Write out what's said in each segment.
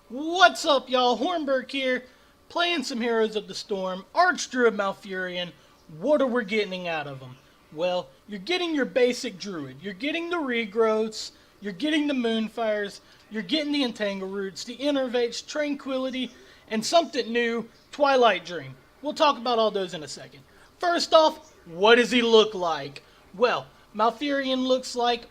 What's up, y'all? Hornberg here, playing some Heroes of the Storm, Archdruid Malfurion. What are we getting out of them? Well, you're getting your basic Druid. You're getting the Regrowths, you're getting the Moonfires, you're getting the Entangle Roots, the Innervates, Tranquility, and something new, Twilight Dream. We'll talk about all those in a second. First off, what does he look like? Well, Malfurion looks like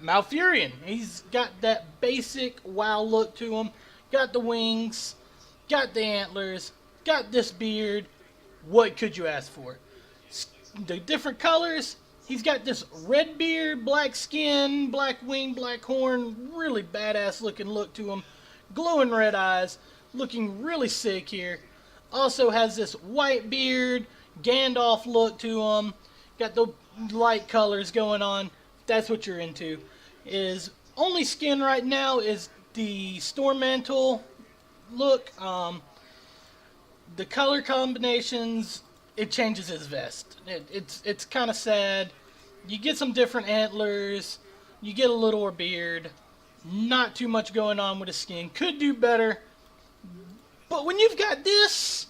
Malfurion. He's got that basic WoW look to him. Got the wings, got the antlers, got this beard. What could you ask for? The different colors. He's got this red beard, black skin, black wing, black horn. Really badass looking look to him. Glowing red eyes. Looking really sick here. Also has this white beard, Gandalf look to him. Got the light colors going on. If that's what you're into. His only skin right now is the Storm Mantle look. The color combinations, it changes his vest. It's kind of sad. You get some different antlers. You get a littler beard. Not too much going on with his skin. Could do better. But when you've got this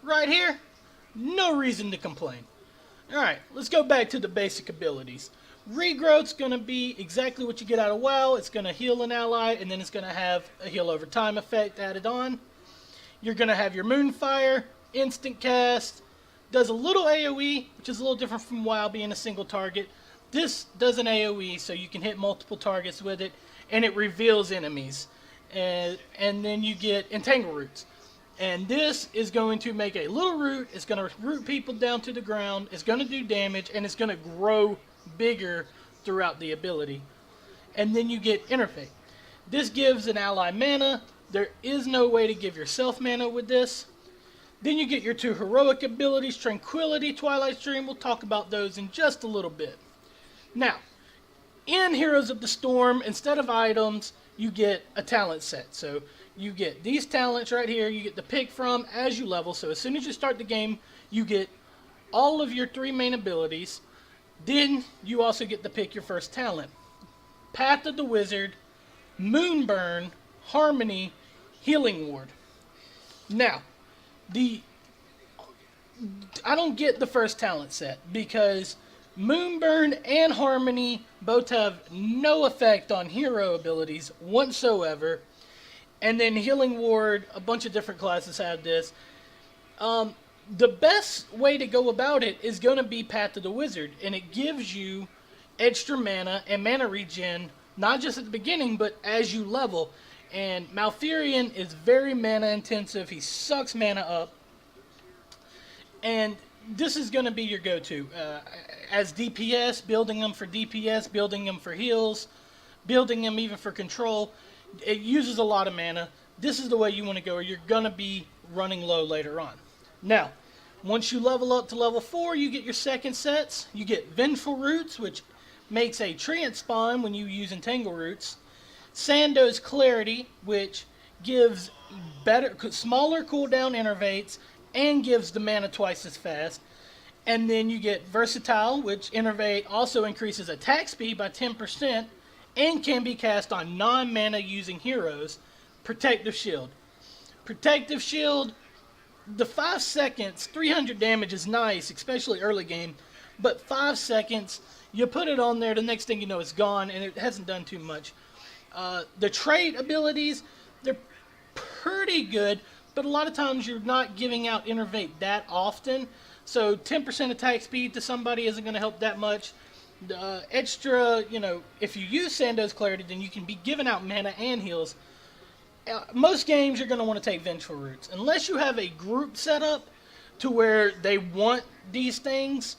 right here, no reason to complain. Alright, let's go back to the basic abilities. Regrowth's going to be exactly what you get out of WoW. It's going to heal an ally, and then it's going to have a heal over time effect added on. You're going to have your Moonfire, instant cast, does a little AoE, which is a little different from WoW being a single target. This does an AoE, so you can hit multiple targets with it, and it reveals enemies. And then you get Entangle Roots. And this is going to make a little root. It's going to root people down to the ground. It's going to do damage, and it's going to grow bigger throughout the ability. And then you get Interfate. This gives an ally mana. There is no way to give yourself mana with this. Then you get your two heroic abilities, Tranquility, Twilight Dream. We'll talk about those in just a little bit. Now, in Heroes of the Storm, instead of items, you get a talent set. So you get these talents right here. You get to pick from as you level. So as soon as you start the game, you get all of your three main abilities. Then you also get to pick your first talent. Path of the Wizard, Moonburn, Harmony, Healing Ward. Now, I don't get the first talent set because Moonburn and Harmony both have no effect on hero abilities whatsoever. And then Healing Ward, a bunch of different classes have this. The best way to go about it is going to be Path of the Wizard, and it gives you extra mana and mana regen, not just at the beginning, but as you level. And Malfurion is very mana intensive. He sucks mana up. And this is going to be your go-to. As DPS, building them for DPS, building them for heals, building them even for control. It uses a lot of mana. This is the way you want to go, or you're going to be running low later on. Now, once you level up to level 4, you get your second sets. You get Vengeful Roots, which makes a treant spawn when you use Entangle Roots. Sando's Clarity, which gives smaller cooldown innervates and gives the mana twice as fast. And then you get Versatile, which innervate also increases attack speed by 10% and can be cast on non-mana using heroes. Protective Shield. Protective Shield, the 5 seconds, 300 damage is nice, especially early game. But 5 seconds, you put it on there, the next thing you know it's gone, and it hasn't done too much. The trait abilities, they're pretty good, but a lot of times you're not giving out Innervate that often. So 10% attack speed to somebody isn't going to help that much. Extra, if you use Sando's Clarity, then you can be giving out mana and heals. Most games you're going to want to take Vengeful Roots. Unless you have a group set up to where they want these things,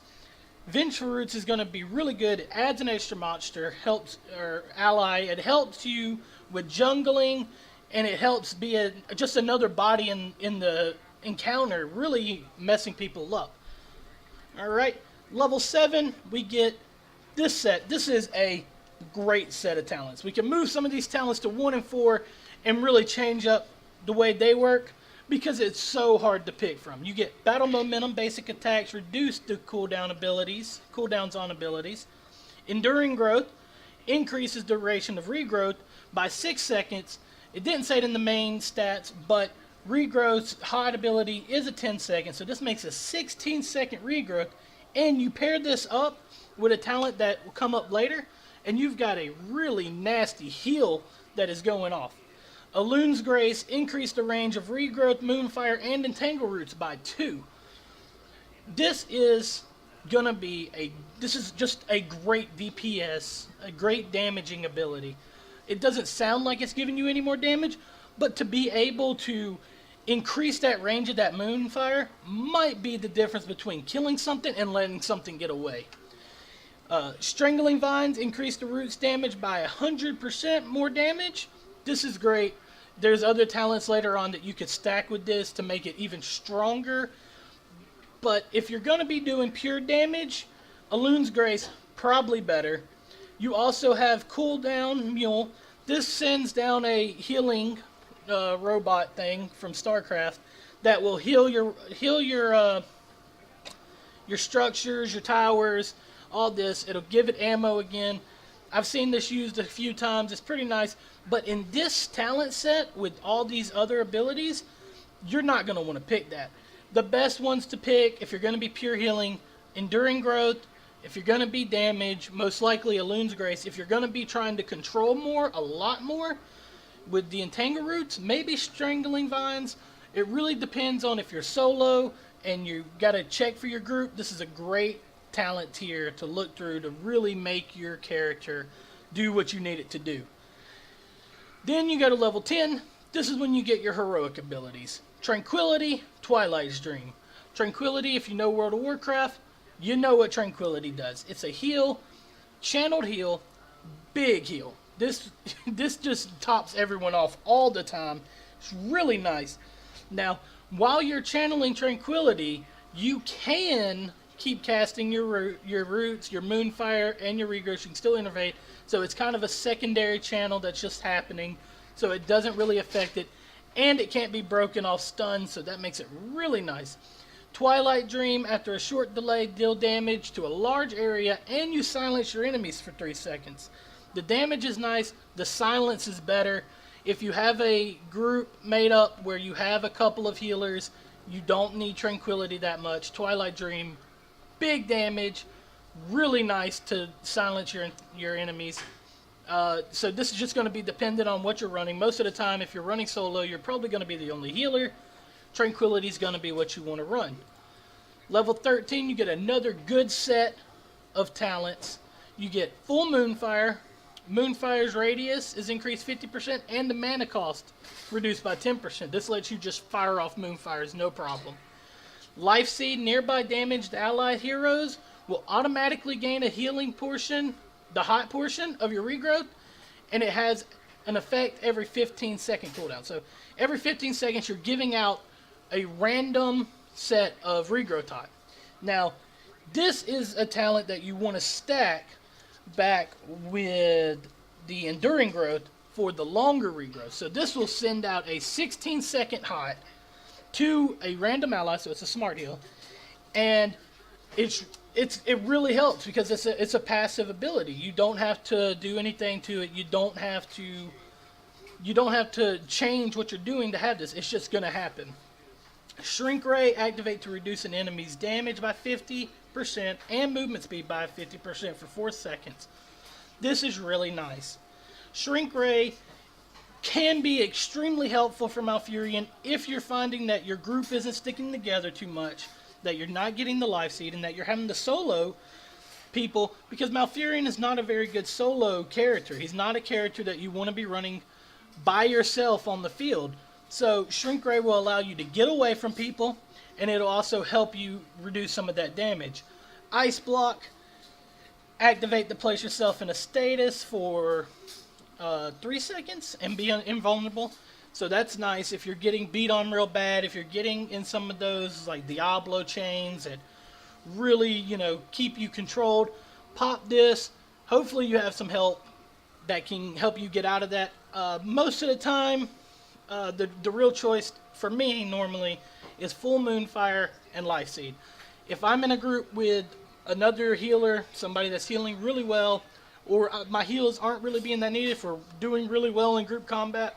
Vengeful Roots is going to be really good. It adds an extra monster, helps or ally. It helps you with jungling, and it helps be just another body in the encounter, really messing people up. Alright, level 7, we get this set. This is a great set of talents. We can move some of these talents to 1 and 4 and really change up the way they work because it's so hard to pick from. You get Battle Momentum, basic attacks, reduce the cooldowns on abilities. Enduring Growth increases duration of regrowth by 6 seconds It didn't say it in the main stats, but regrowth's hot ability is a 10 second, so this makes a 16-second regrowth. And you pair this up with a talent that will come up later, and you've got a really nasty heal that is going off. Alun's Grace increased the range of regrowth, Moonfire, and Entangle Roots by 2. This is just a great DPS, a great damaging ability. It doesn't sound like it's giving you any more damage, but to be able to increase that range of that Moonfire might be the difference between killing something and letting something get away. Strangling Vines increase the roots damage by 100% more damage. This is great. There's other talents later on that you could stack with this to make it even stronger. But if you're going to be doing pure damage, Alun's Grace, probably better. You also have Cooldown Mule. This sends down a healing robot thing from StarCraft that will heal your structures, your towers, all this. It'll give it ammo again. I've seen this used a few times. It's pretty nice. But in this talent set with all these other abilities, you're not going to want to pick that. The best ones to pick, if you're going to be pure healing, Enduring Growth. If you're going to be damage, most likely Alun's Grace. If you're going to be trying to control more, a lot more, with the Entangle Roots, maybe Strangling Vines. It really depends on if you're solo and you got to check for your group. This is a great talent tier to look through to really make your character do what you need it to do. Then you go to level 10. This is when you get your heroic abilities. Tranquility, Twilight's Dream. Tranquility, if you know World of Warcraft, you know what Tranquility does. It's a heal, channeled heal, big heal. This just tops everyone off all the time. It's really nice. Now, while you're channeling Tranquility, you can keep casting your roots, your Moonfire, and your regrowth. You can still innovate. So it's kind of a secondary channel that's just happening. So it doesn't really affect it. And it can't be broken off stun, so that makes it really nice. Twilight Dream, after a short delay, deal damage to a large area, and you silence your enemies for 3 seconds. The damage is nice, the silence is better. If you have a group made up where you have a couple of healers, you don't need Tranquility that much. Twilight Dream, big damage, really nice to silence your enemies. So this is just going to be dependent on what you're running. Most of the time, if you're running solo, you're probably going to be the only healer. Tranquility is going to be what you want to run. Level 13, you get another good set of talents. You get full Moonfire. Moonfire's radius is increased 50% and the mana cost reduced by 10%. This lets you just fire off Moonfires, no problem. Life Seed, nearby damaged allied heroes will automatically gain a healing portion, the hot portion of your regrowth, and it has an effect every 15-second cooldown. So every 15 seconds you're giving out a random set of regrowth hot. Now, this is a talent that you want to stack back with the Enduring Growth for the longer regrowth. So this will send out a 16-second hot to a random ally, so it's a smart heal, and it really helps because it's a passive ability. You don't have to do anything to it. You don't have to change what you're doing to have this. It's just going to happen. Shrink Ray, activate to reduce an enemy's damage by 50% and movement speed by 50% for 4 seconds. This is really nice. Shrink Ray can be extremely helpful for Malfurion if you're finding that your group isn't sticking together too much, that you're not getting the life seed, and that you're having to solo people, because Malfurion is not a very good solo character. He's not a character that you want to be running by yourself on the field. So Shrink Ray will allow you to get away from people, and it'll also help you reduce some of that damage. Ice Block, activate to place yourself in a status for 3 seconds and be invulnerable. So that's nice if you're getting beat on real bad, if you're getting in some of those like Diablo chains that really, keep you controlled. Pop this. Hopefully you have some help that can help you get out of that. Most of the time, the real choice for me normally is full Moonfire and Life Seed. If I'm in a group with another healer, somebody that's healing really well, or my heals aren't really being that needed for doing really well in group combat,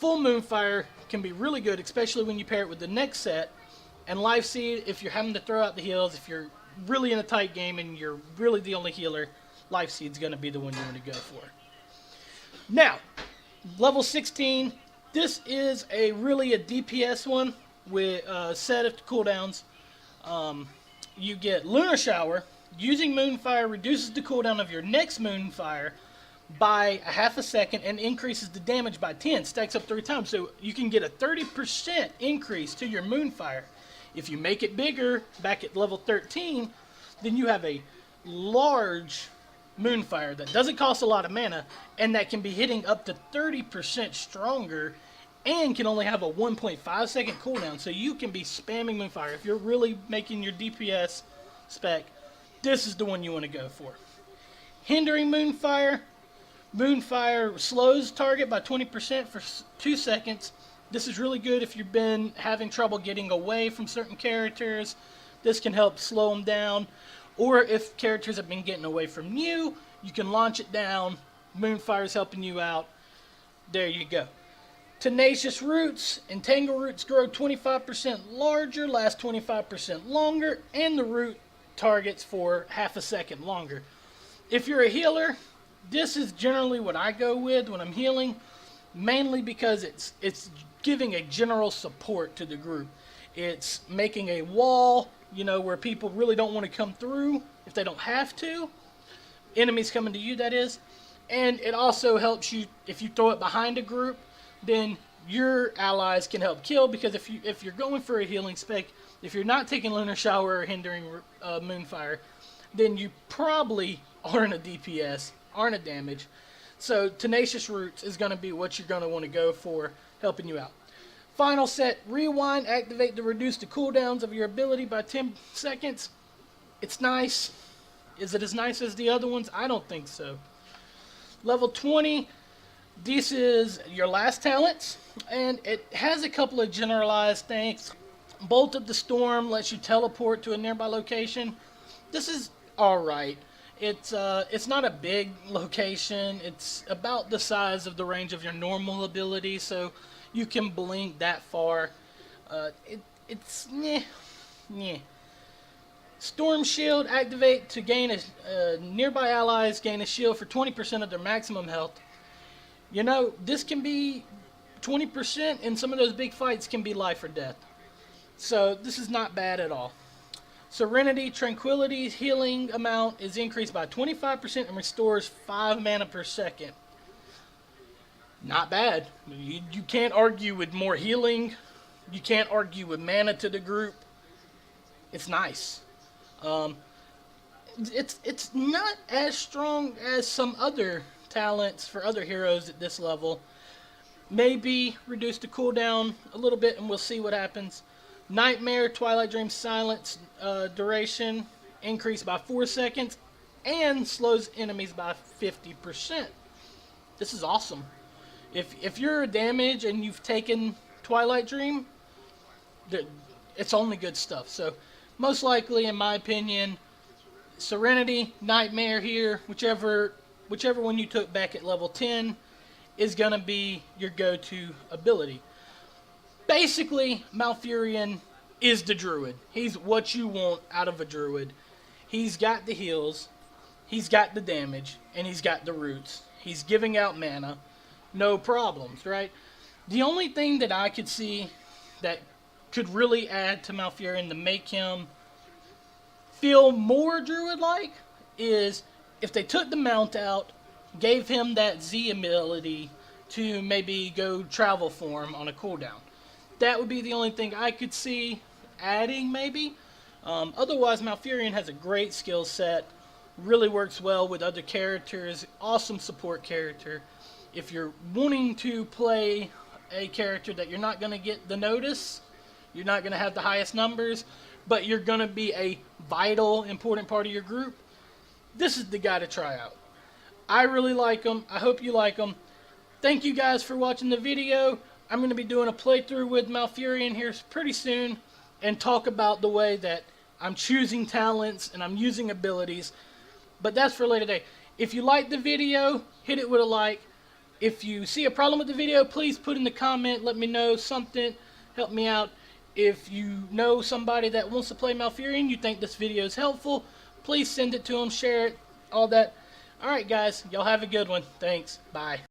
Full Moonfire can be really good, especially when you pair it with the next set. And Life Seed, if you're having to throw out the heals, if you're really in a tight game and you're really the only healer, Life Seed's going to be the one you want to go for. Now, level 16, this is really a DPS one with a set of cooldowns. You get Lunar Shower. Using Moonfire reduces the cooldown of your next Moonfire by a half a second and increases the damage by 10. Stacks up 3 times. So you can get a 30% increase to your Moonfire. If you make it bigger, back at level 13, then you have a large Moonfire that doesn't cost a lot of mana and that can be hitting up to 30% stronger and can only have a 1.5 second cooldown. So you can be spamming Moonfire. If you're really making your DPS spec, this is the one you want to go for. Hindering Moonfire. Moonfire slows target by 20% for 2 seconds. This is really good if you've been having trouble getting away from certain characters. This can help slow them down. Or if characters have been getting away from you, you can launch it down. Moonfire is helping you out. There you go. Tenacious Roots. Entangle Roots grow 25% larger, last 25% longer, and the root targets for half a second longer. If you're a healer, this is generally what I go with when I'm healing, mainly because it's giving a general support to the group. It's making a wall, where people really don't want to come through if they don't have to. Enemies coming to you, that is. And it also helps you, if you throw it behind a group, then your allies can help kill, because if you're going for a healing spec, if you're not taking Lunar Shower or hindering Moonfire, then you probably aren't a DPS, aren't a damage. So Tenacious Roots is going to be what you're going to want to go for, helping you out. Final set, Rewind. Activate to reduce the cooldowns of your ability by 10 seconds. It's nice. Is it as nice as the other ones? I don't think so. Level 20, this is your last talents, and it has a couple of generalized things. Bolt of the Storm lets you teleport to a nearby location. This is alright. It's not a big location. It's about the size of the range of your normal ability, so you can blink that far. It's meh. Storm Shield. Activate to gain nearby allies gain a shield for 20% of their maximum health. This can be 20%, and some of those big fights can be life or death. So this is not bad at all. Serenity. Tranquility's healing amount is increased by 25% and restores 5 mana per second. Not bad. You can't argue with more healing. You can't argue with mana to the group. It's nice. It's not as strong as some other talents for other heroes at this level. Maybe reduce the cooldown a little bit and we'll see what happens. Nightmare. Twilight Dream Silence duration increased by 4 seconds and slows enemies by 50%. This is awesome. If you're a damage and you've taken Twilight Dream, it's only good stuff. So most likely, in my opinion, Serenity, Nightmare here, whichever one you took back at level 10 is going to be your go-to ability. Basically, Malfurion is the druid. He's what you want out of a druid. He's got the heals, he's got the damage, and he's got the roots. He's giving out mana. No problems, right? The only thing that I could see that could really add to Malfurion to make him feel more druid-like is if they took the mount out, gave him that Z ability to maybe go travel form on a cooldown. That would be the only thing I could see adding, maybe. Otherwise, Malfurion has a great skill set, really works well with other characters, awesome support character. If you're wanting to play a character that you're not going to get the notice, you're not going to have the highest numbers, but you're going to be a vital, important part of your group, this is the guy to try out. I really like him. I hope you like him. Thank you guys for watching the video. I'm going to be doing a playthrough with Malfurion here pretty soon and talk about the way that I'm choosing talents and I'm using abilities. But that's for later day. If you liked the video, hit it with a like. If you see a problem with the video, please put in the comment, let me know something, help me out. If you know somebody that wants to play Malfurion, you think this video is helpful, please send it to them, share it, all that. Alright guys, y'all have a good one. Thanks. Bye.